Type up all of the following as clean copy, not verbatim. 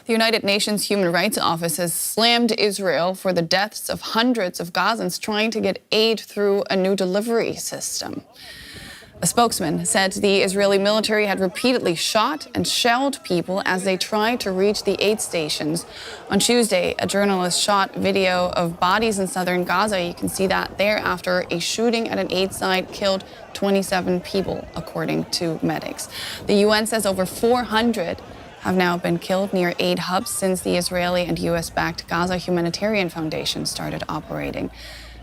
The United Nations Human Rights Office has slammed Israel for the deaths of hundreds of Gazans trying to get aid through a new delivery system. A spokesman said the Israeli military had repeatedly shot and shelled people as they tried to reach the aid stations. On Tuesday, a journalist shot video of bodies in southern Gaza. You can see that there after a shooting at an aid site killed 27 people, according to medics. The UN says over 400 have now been killed near aid hubs since the Israeli and U.S.-backed Gaza Humanitarian Foundation started operating.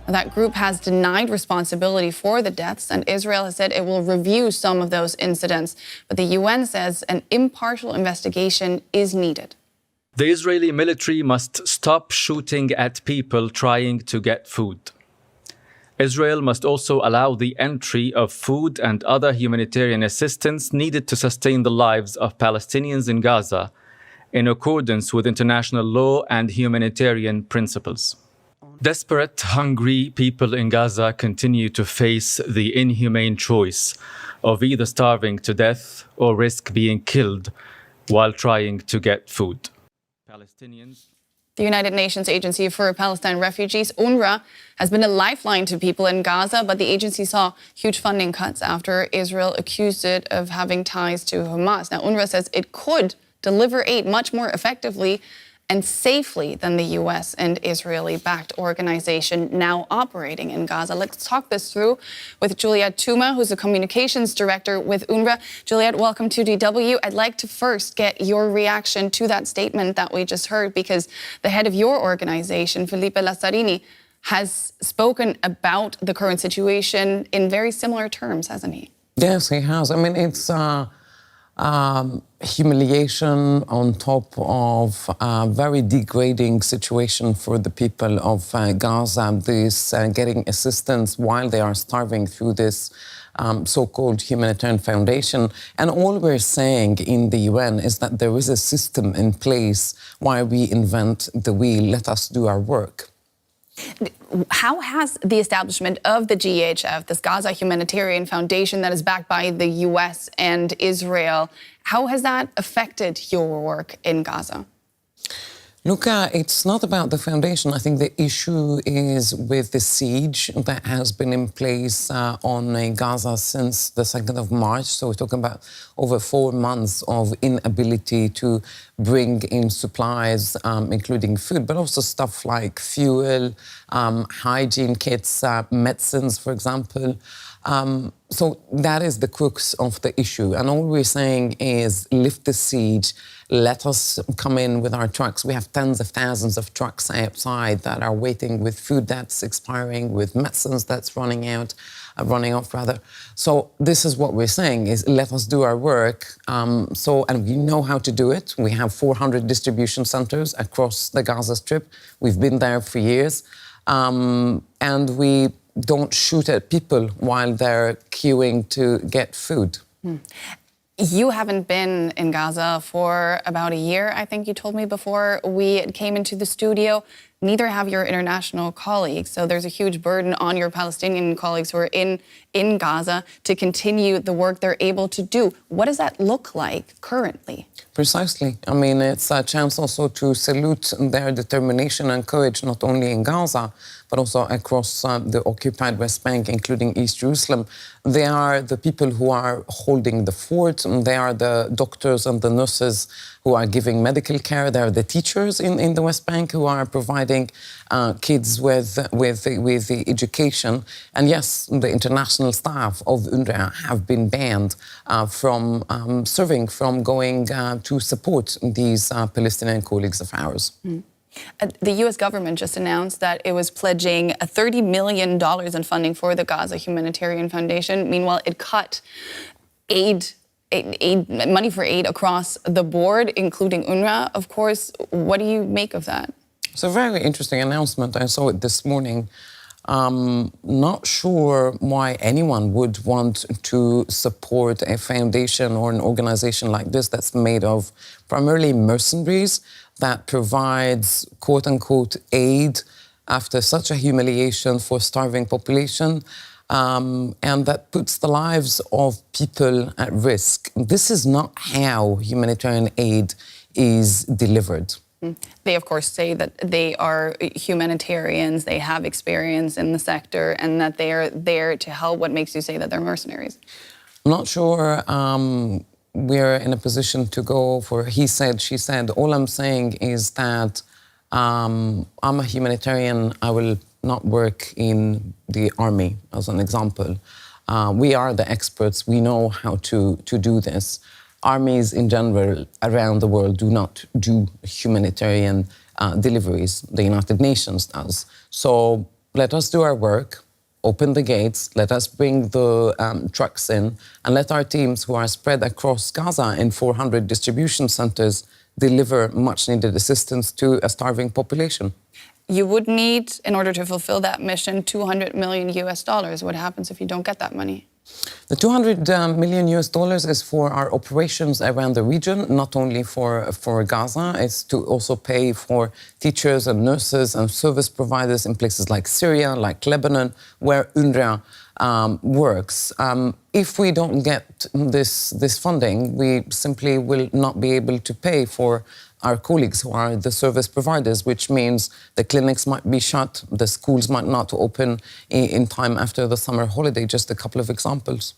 That group has denied responsibility for the deaths, and Israel has said it will review some of those incidents. But the UN says an impartial investigation is needed. The Israeli military must stop shooting at people trying to get food. Israel must also allow the entry of food and other humanitarian assistance needed to sustain the lives of Palestinians in Gaza, in accordance with international law and humanitarian principles. Desperate, hungry people in Gaza continue to face the inhumane choice of either starving to death or risk being killed while trying to get food. The United Nations Agency for Palestine Refugees, UNRWA, has been a lifeline to people in Gaza, but the agency saw huge funding cuts after Israel accused it of having ties to Hamas. Now, UNRWA says it could deliver aid much more effectively and safely than the U.S. and Israeli-backed organization now operating in Gaza. Let's talk this through with Juliette Touma, who's the communications director with UNRWA. Juliette, welcome to DW. I'd like to first get your reaction to that statement that we just heard, because the head of your organization, Felipe Lazzarini, has spoken about the current situation in very similar terms, hasn't he? Yes, he has. I mean, it's humiliation on top of a very degrading situation for the people of Gaza. This getting assistance while they are starving through this so-called humanitarian foundation. And all we're saying in the UN is that there is a system in place while we invent the wheel. Let us do our work. How has the establishment of the GHF, this Gaza Humanitarian Foundation that is backed by the U.S. and Israel, how has that affected your work in Gaza? Look, it's not about the foundation. I think the issue is with the siege that has been in place on Gaza since the 2nd of March. So we're talking about over 4 months of inability to bring in supplies, including food, but also stuff like fuel, hygiene kits, medicines, for example. So that is the crux of the issue. And all we're saying is lift the siege, let us come in with our trucks. We have tens of thousands of trucks outside that are waiting with food that's expiring, with medicines that's running off rather. So this is what we're saying is let us do our work. And we know how to do it. We have 400 distribution centers across the Gaza Strip. We've been there for years. And we don't shoot at people while they're queuing to get food. You haven't been in Gaza for about a year, I think you told me before we came into the studio. Neither have your international colleagues. So there's a huge burden on your Palestinian colleagues who are in Gaza to continue the work they're able to do. What does that look like currently? Precisely. I mean, it's a chance also to salute their determination and courage, not only in Gaza, but also across the occupied West Bank, including East Jerusalem. They are the people who are holding the fort. They are the doctors and the nurses who are giving medical care. They are the teachers in the West Bank who are providing kids with the education. And yes, the international staff of UNRWA have been banned from serving, from going to support these Palestinian colleagues of ours. The U.S. government just announced that it was pledging $30 million in funding for the Gaza Humanitarian Foundation. Meanwhile, it cut money for aid across the board, including UNRWA, of course. What do you make of that? It's a very interesting announcement. I saw it this morning. Not sure why anyone would want to support a foundation or an organization like this that's made of primarily mercenaries, that provides quote-unquote aid after such a humiliation for starving population, and that puts the lives of people at risk. This is not how humanitarian aid is delivered. They, of course, say that they are humanitarians, they have experience in the sector, and that they are there to help. What makes you say that they're mercenaries? I'm not sure we're in a position to go for he said, she said. All I'm saying is that I'm a humanitarian. I will not work in the army, as an example. We are the experts. We know how to do this. Armies in general around the world do not do humanitarian deliveries. The United Nations does. So let us do our work, open the gates, let us bring the trucks in, and let our teams who are spread across Gaza in 400 distribution centers deliver much-needed assistance to a starving population. You would need, in order to fulfill that mission, $200 million US. What happens if you don't get that money? The $200 million US is for our operations around the region, not only for Gaza. It's to also pay for teachers and nurses and service providers in places like Syria, like Lebanon, where UNRWA works. If we don't get this funding, we simply will not be able to pay for our colleagues who are the service providers, which means the clinics might be shut, the schools might not open in time after the summer holiday. Just a couple of examples.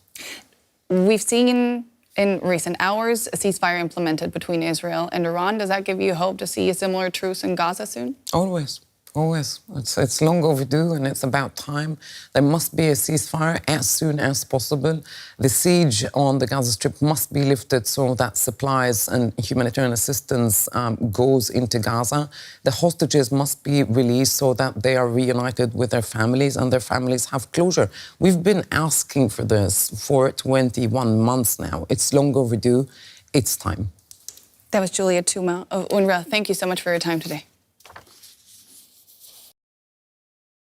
We've seen in recent hours a ceasefire implemented between Israel and Iran. Does that give you hope to see a similar truce in Gaza soon? Always. Always. It's long overdue, and it's about time. There must be a ceasefire as soon as possible. The siege on the Gaza Strip must be lifted so that supplies and humanitarian assistance goes into Gaza. The hostages must be released so that they are reunited with their families and their families have closure. We've been asking for this for 21 months now. It's long overdue. It's time. That was Julia Touma of UNRWA. Thank you so much for your time today.